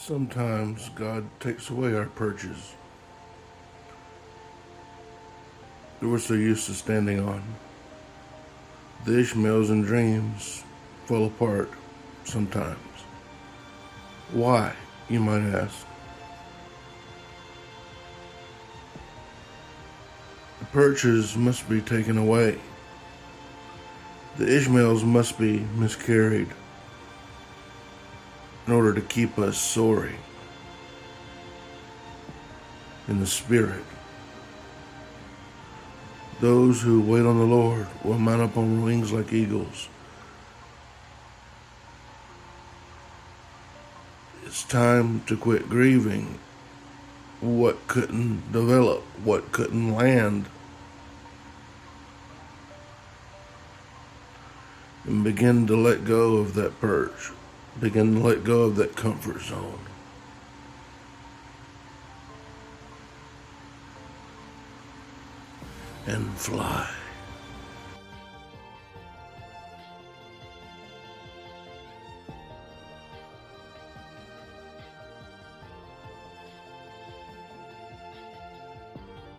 Sometimes God takes away our perches that we're so used to standing on. The Ishmaels and dreams fall apart sometimes. Why, you might ask? The perches must be taken away. The Ishmaels must be miscarried in order to keep us soaring in the Spirit. Those who wait on the Lord will mount up on wings like eagles. It's time to quit grieving what couldn't develop, what couldn't land, and begin to let go of that perch. Begin to let go of that comfort zone. And fly.